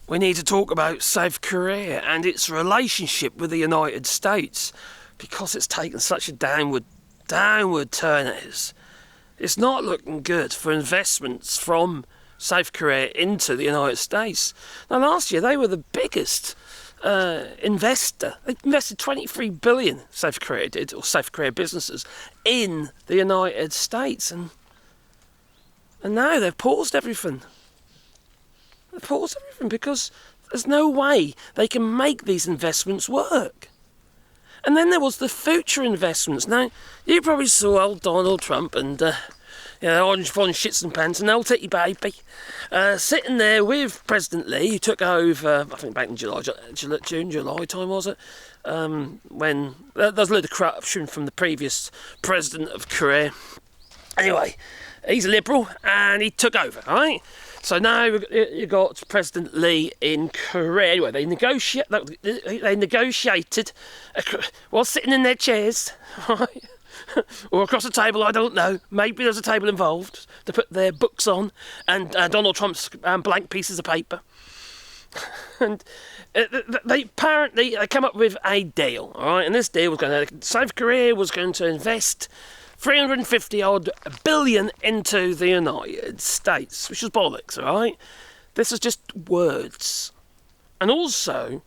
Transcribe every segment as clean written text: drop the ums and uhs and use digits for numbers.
we need to talk about South Korea and its relationship with the United States, because it's taken such a downward turn it is. It's not looking good for investments from South Korea into the United States. Now, last year they were the biggest investor. They invested 23 billion, South Korea did, or South Korea businesses, in the United States, and now they've paused everything. They've paused everything because there's no way they can make these investments work. And then there was the future investments. Now, you probably saw old Donald Trump and Orange von Shits and Pants and old Titty Baby sitting there with President Lee, who took over, I think back in July time, was it? When there was a load of corruption from the previous president of Korea. Anyway, he's a liberal and he took over, all right? So now you got President Lee in Korea. Anyway, they negotiated while sitting in their chairs, right? Or across the table, I don't know. Maybe there's a table involved to put their books on, and Donald Trump's blank pieces of paper. And they come up with a deal, all right? And this deal was South Korea was going to invest 350 odd billion into the United States, which is bollocks, all right? This is just words. And also,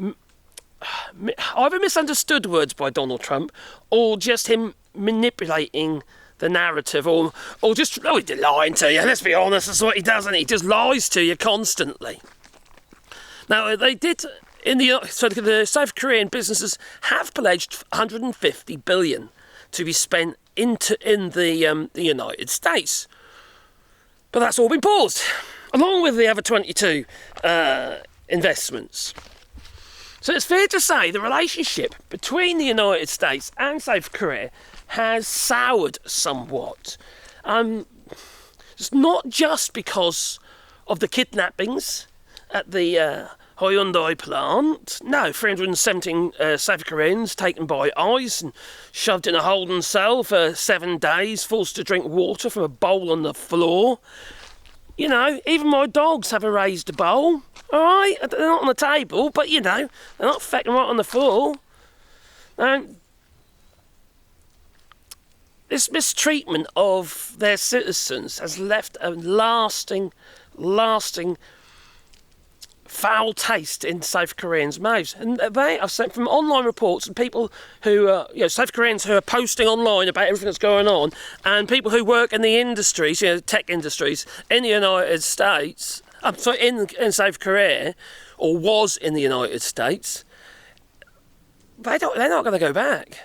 either misunderstood words by Donald Trump, or just him manipulating the narrative, or just, he's lying to you, let's be honest, that's what he does, and he just lies to you constantly. Now, they did, so the South Korean businesses have pledged 150 billion to be spent in the United States. But that's all been paused, along with the other 22 investments. So it's fair to say the relationship between the United States and South Korea has soured somewhat. It's not just because of the kidnappings at the Hyundai plant. No, 317 South Koreans taken by ICE and shoved in a holding cell for 7 days, forced to drink water from a bowl on the floor. You know, even my dogs have a raised bowl. All right, they're not on the table, but they're not fecking right on the floor. This mistreatment of their citizens has left a lasting foul taste in South Koreans' mouths. And they are sent from online reports and people who South Koreans who are posting online about everything that's going on, and people who work in the industries, tech industries in the United States, in South Korea, or was in the United States, they're not going to go back.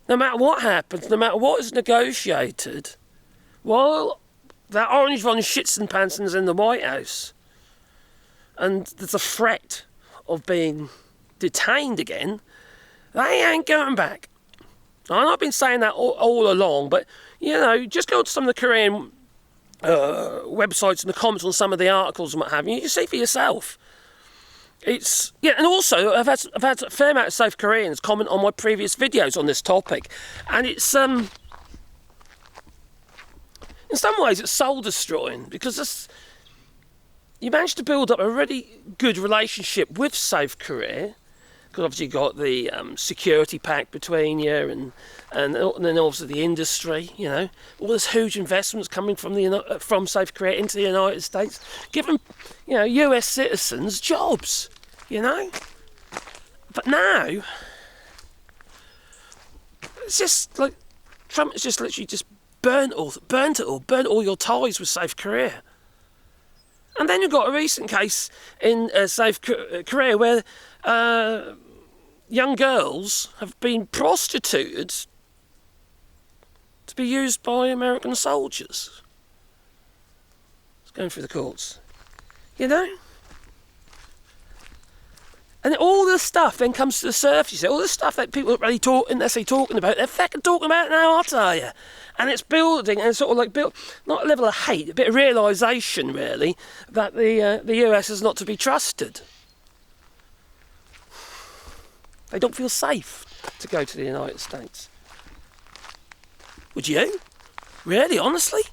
No matter what happens, no matter what is negotiated, while that Orange von Shits and Pantson's in the White House, and there's a threat of being detained again, they ain't going back. I've been saying that all along, but, just go to some of the Korean websites and the comments on some of the articles and what have you. You see for yourself. And also I've had a fair amount of South Koreans comment on my previous videos on this topic, and it's in some ways it's soul destroying, because you managed to build up a really good relationship with South Korea, because obviously you've got the security pact between you and then also the industry, all this huge investments coming from South Korea into the United States, giving US citizens jobs, But now it's just like Trump has just literally just burnt all your ties with South Korea. And then you've got a recent case in South Korea where young girls have been prostituted to be used by American soldiers. It's going through the courts. And all this stuff then comes to the surface. All this stuff that people are really talking about, they're fucking talking about now, I'll tell you. And it's building, and sort of like not a level of hate, a bit of realisation, really, that the US is not to be trusted. They don't feel safe to go to the United States. Would you? Really? Honestly?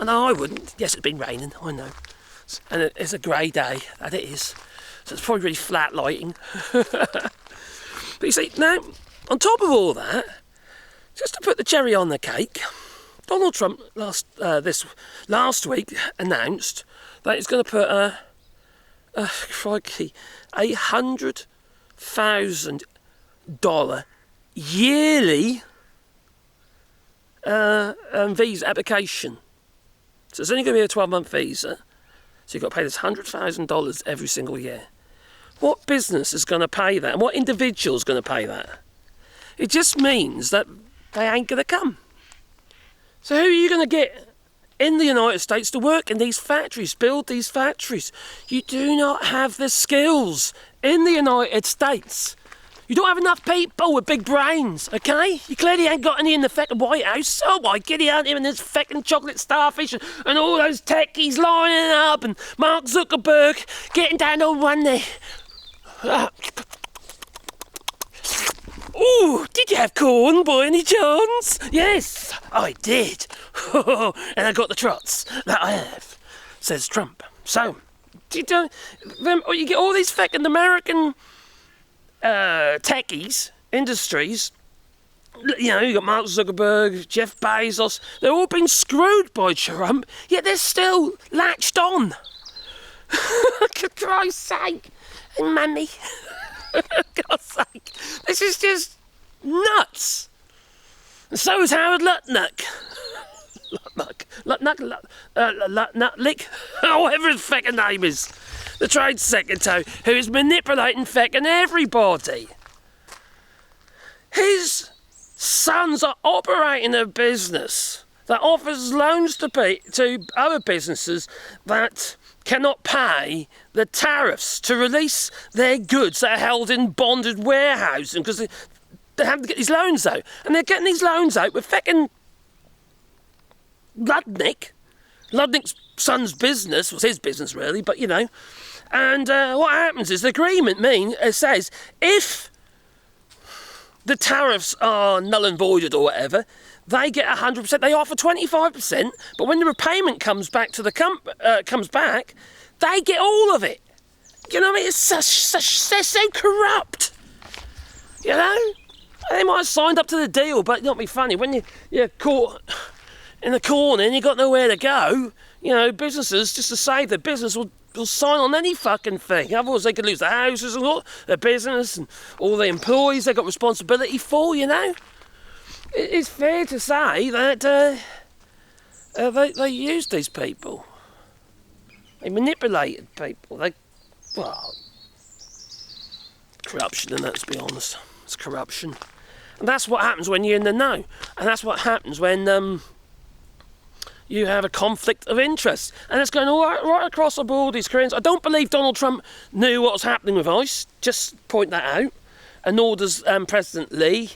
No, I wouldn't. Yes, it's been raining, I know. And it's a grey day, that it is. So it's probably really flat lighting. But you see, now, on top of all that, just to put the cherry on the cake, Donald Trump last week announced that he's going to put $100,000 yearly visa application. So it's only going to be a 12-month visa. So you've got to pay this $100,000 every single year. What business is going to pay that? And what individual is going to pay that? It just means that they ain't going to come. So who are you going to get in the United States to work in these factories, build these factories? You do not have the skills in the United States. You don't have enough people with big brains, okay? You clearly ain't got any in the fucking White House, so why get out here in this fucking chocolate starfish and all those techies lining up and Mark Zuckerberg getting down on one knee. Ooh, did you have corn by any chance? Yes, I did. And I got the trots that I have, says Trump. So, you get all these fucking American techies, industries. You know, you got Mark Zuckerberg, Jeff Bezos. They're all been screwed by Trump, yet they're still latched on. For Christ's sake. And mummy. God's sake. This is just nuts. And so is Howard Lutnick. Lutnick, whatever his fucking name is. The Trade Secretary, who is manipulating fucking everybody. His sons are operating a business that offers loans to other businesses that cannot pay the tariffs to release their goods that are held in bonded warehousing because they have to get these loans out. And they're getting these loans out with fucking Ludnick. Ludnick's son's business was his business, really, but you know. And what happens is the agreement says if the tariffs are null and voided or whatever, they get 100%. They offer 25%, but when the repayment comes back to the they get all of it. You know what I mean? They're so corrupt. You know? They might have signed up to the deal, but it'll not be funny when you're caught in the corner and you've got nowhere to go. You know, businesses, just to save their business, will sign on any fucking thing. Otherwise, they could lose their houses and all their business and all the employees they've got responsibility for, you know? It's fair to say that they used these people. They manipulated people. Corruption, and let's be honest. It's corruption. And that's what happens when you're in the know. And that's what happens when you have a conflict of interest. And it's going right across the board, these Koreans. I don't believe Donald Trump knew what was happening with ICE. Just point that out. And nor does President Lee.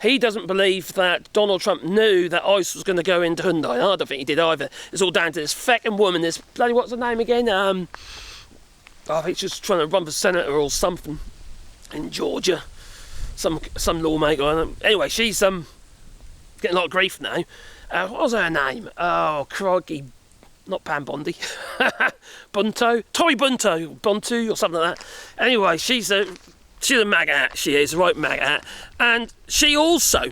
He doesn't believe that Donald Trump knew that ICE was going to go into Hyundai. I don't think he did either. It's all down to this feckin' woman, this bloody, what's her name again? I think she's trying to run for senator or something in Georgia. Some lawmaker. Anyway, she's getting a lot of grief now. What was her name? Oh, crikey. Not Pam Bondi. Tory Bunto or something like that. Anyway, she's a MAGA hat, she is, a right MAGA hat. And she also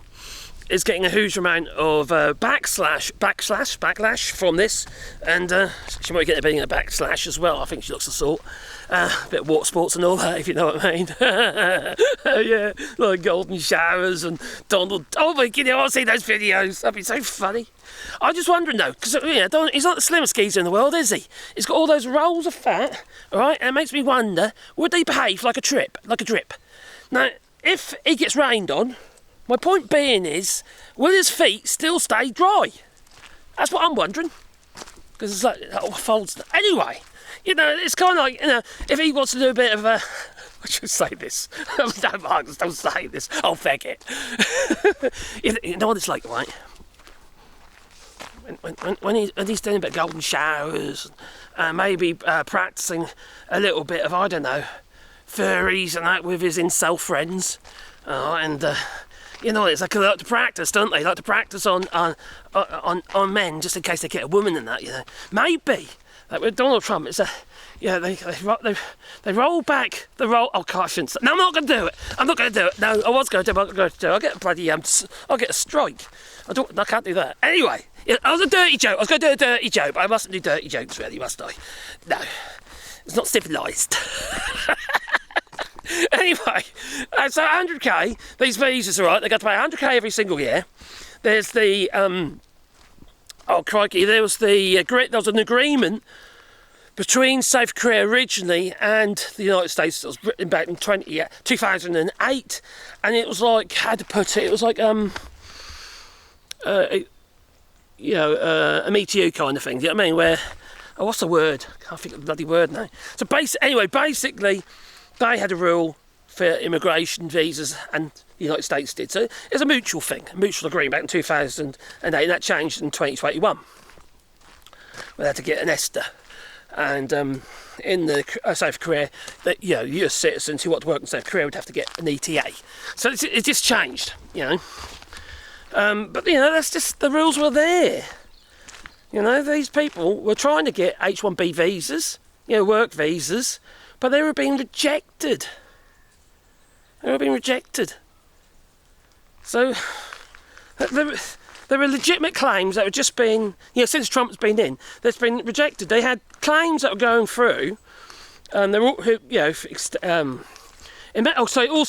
is getting a huge amount of backlash from this. And she might get a bit of a backlash as well. I think she looks the sort. A bit of water sports and all that, if you know what I mean. Yeah, like golden showers and Donald. Oh my goodness, I want to see those videos. That'd be so funny. I'm just wondering though, because he's not the slimmest geezer in the world, is he? He's got all those rolls of fat, all right? And it makes me wonder, would they behave like a drip? Now, if he gets rained on, my point being is, will his feet still stay dry? That's what I'm wondering. Because it's like, folds. Anyway, it's kind of like, if he wants to do a bit of a... I should say this. Don't, Marcus, don't say this. Oh, feck it. You know what it's like, right? When he's doing a bit of golden showers, maybe practising a little bit of, I don't know, furries and that with his incel friends. It's like they like to practice, don't they? They like to practice on men just in case they get a woman and that, Maybe Like with Donald Trump, it's they roll back the roll. Oh, God, I shouldn't. No, I'm not going to do it. I'm not going to do it. No, I was going to do it. I'm not going to do it. I'll get a bloody I'll get a strike. I can't do that. Anyway, it was a dirty joke. I was going to do a dirty joke, but I mustn't do dirty jokes, really, must I? No, it's not civilised. Anyway, so 100k. These visas, all right. They got to pay 100k every single year. There's the oh crikey! There was an agreement between South Korea originally and the United States that was written back in 2008, and it was like, how to put it? It was like a Me Too kind of thing. Do you know what I mean? Where, oh, what's the word? I can't think of the bloody word now. So basically, they had a rule for immigration visas, and the United States did. So it's a mutual thing, a mutual agreement back in 2008, and that changed in 2021. We had to get an ESTA. And in the South Korea, that US citizens who want to work in South Korea would have to get an ETA. So it just changed, but that's just, the rules were there. These people were trying to get H-1B visas, work visas, but they were being rejected. So there were legitimate claims that were just being, since Trump's been in, that's been rejected. They had claims that were going through, and they're all, also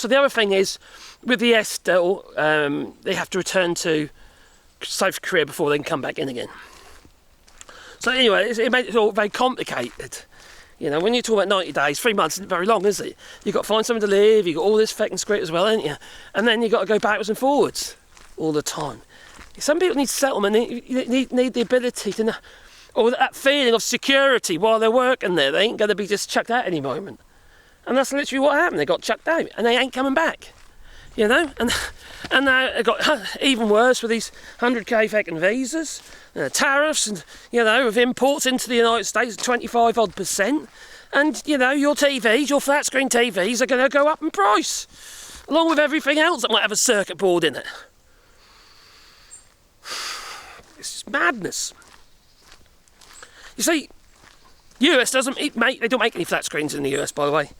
the other thing is, with the ESTA, they have to return to South Korea before they can come back in again. So anyway, it made it all very complicated. When you talk about 90 days, 3 months isn't very long, is it? You've got to find somewhere to live, you've got all this fucking script as well, haven't you? And then you've got to go backwards and forwards all the time. Some people need settlement, need the ability to know, or that feeling of security while they're working there. They ain't going to be just chucked out any moment. And that's literally what happened. They got chucked out and they ain't coming back. And now it got even worse with these 100k fucking visas, tariffs, and with imports into the United States, 25 odd %. And your TVs, your flat screen TVs, are going to go up in price, along with everything else that might have a circuit board in it. It's just madness. You see, US they don't make any flat screens in the US, by the way.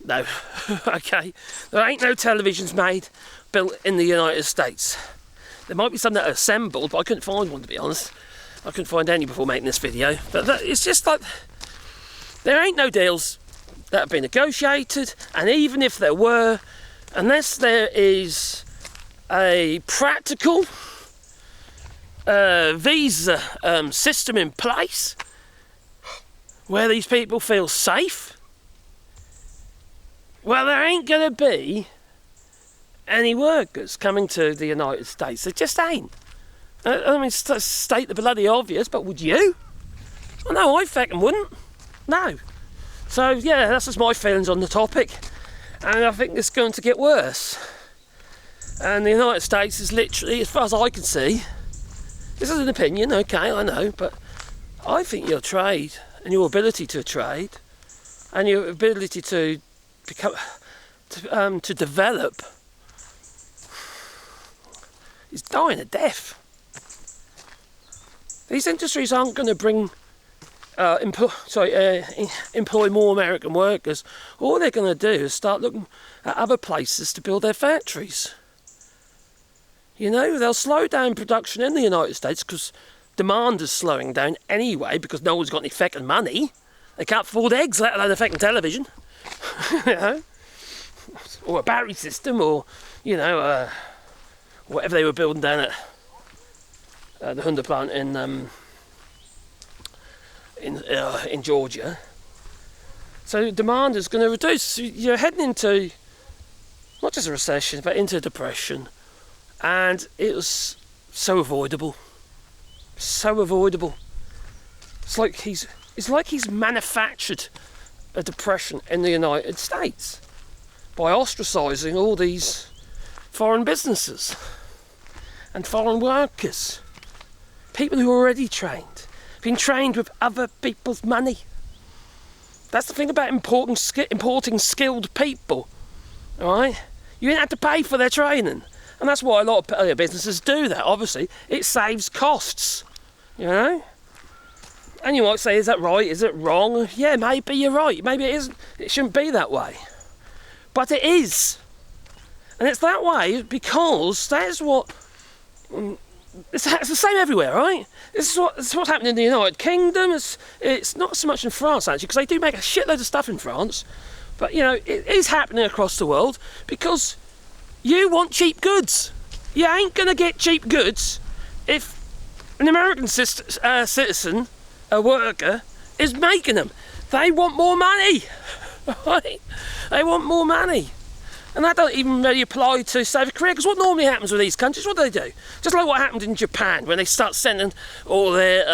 No. Okay. There ain't no televisions built in the United States. There might be some that are assembled, but I couldn't find one, to be honest. I couldn't find any before making this video. But it's just like, there ain't no deals that have been negotiated, and even if there were, unless there is a practical visa system in place where these people feel safe, well, there ain't going to be any workers coming to the United States. There just ain't. I mean, state the bloody obvious, but would you? Well, no, I fucking wouldn't. No. So, yeah, that's just my feelings on the topic. And I think it's going to get worse. And the United States is literally, as far as I can see, this is an opinion, okay, I know, but I think your trade and your ability to trade and your ability to develop is dying a death. These industries aren't going to bring employ more American workers. All they're going to do is start looking at other places to build their factories. They'll slow down production in the United States because demand is slowing down anyway, because no one's got any fucking money. They can't afford eggs, let alone a fucking television. Or a battery system, or whatever they were building down at the Honda plant in Georgia. So demand is going to reduce. You're heading into not just a recession, but into a depression, and it was so avoidable. It's like he's manufactured a depression in the United States by ostracising all these foreign businesses and foreign workers, people who are already trained, being trained with other people's money. That's the thing about importing skilled people, all right? You don't have to pay for their training, and that's why a lot of businesses do that. Obviously, it saves costs, And you might say, is that right? Is it wrong? Yeah, maybe you're right. Maybe it isn't. It shouldn't be that way. But it is. And it's that way because that's what... It's the same everywhere, right? This is what's happening in the United Kingdom. It's not so much in France, actually, because they do make a shitload of stuff in France. But, you know, it is happening across the world because you want cheap goods. You ain't going to get cheap goods if an American citizen, a worker, is making them. They want more money, right? They want more money. And that doesn't even really apply to South Korea, because what normally happens with these countries, what do they do? Just like what happened in Japan, when they start sending all their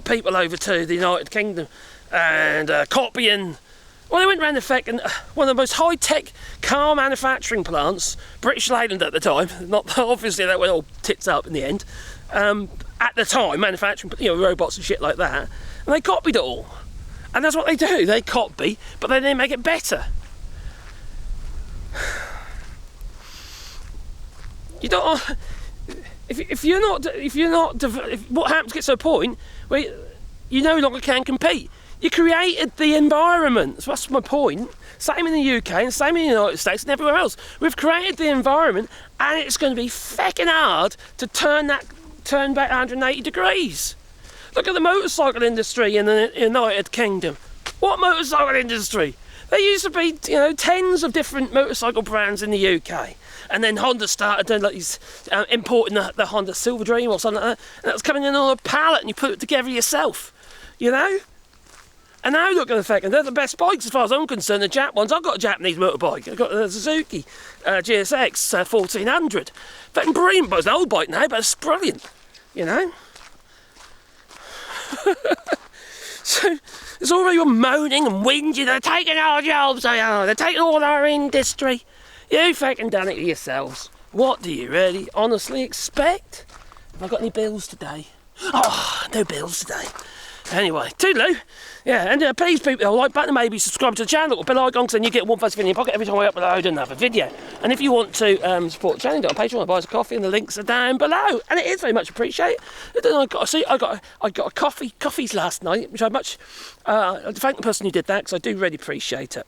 people over to the United Kingdom and copying. Well, they went around the fact, and one of the most high-tech car manufacturing plants, British Leyland at the time, not obviously that went all tits up in the end, at the time, manufacturing, you know, robots and shit like that, and they copied it all. And that's what they do, they copy, but then they make it better. You don't. If what happens gets to a point where you no longer can compete. You created the environment. So that's my point. Same in the UK and same in the United States and everywhere else. We've created the environment, and it's going to be feckin' hard to turn back 180 degrees. Look at the motorcycle industry in the United Kingdom. What motorcycle industry? There used to be, you know, tens of different motorcycle brands in the UK, and then Honda started doing like these, importing the Honda Silver Dream or something like that, and that was coming in on a pallet, and you put it together yourself, you know. And now look at the fact, and they're the best bikes as far as I'm concerned. The Jap ones. I've got a Japanese motorbike. I've got the Suzuki GSX 1400. Fucking brilliant, but it's an old bike now, but it's brilliant, you know. So it's all very moaning and whinging. They're taking our jobs, they are. They're taking all our industry. You fucking done it to yourselves. What do you really honestly expect? Have I got any bills today? Oh, no bills today. Anyway, toodaloo. Yeah, and please people, like button, maybe subscribe to the channel, or bell icon, so then you get one fast video in your pocket every time I upload another video. And if you want to support the channel, go on Patreon, buy us a coffee, and the links are down below. And it is very much appreciated. I got a coffees last night, which I thank the person who did that, because I do really appreciate it.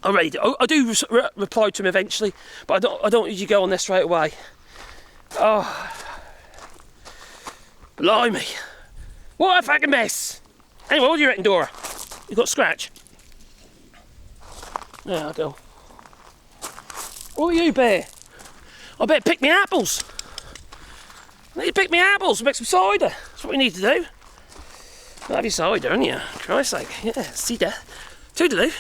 I do reply to him eventually, but I don't usually go on there straight away. Oh, blimey. What a fucking mess! Anyway, what do you reckon, Dora? You got a scratch? Yeah, I do. What are you, Bear? I better pick me apples. I need to pick me apples and make some cider. That's what we need to do. Have your cider, haven't you? Christ's sake. Yeah, cider. Toodaloo.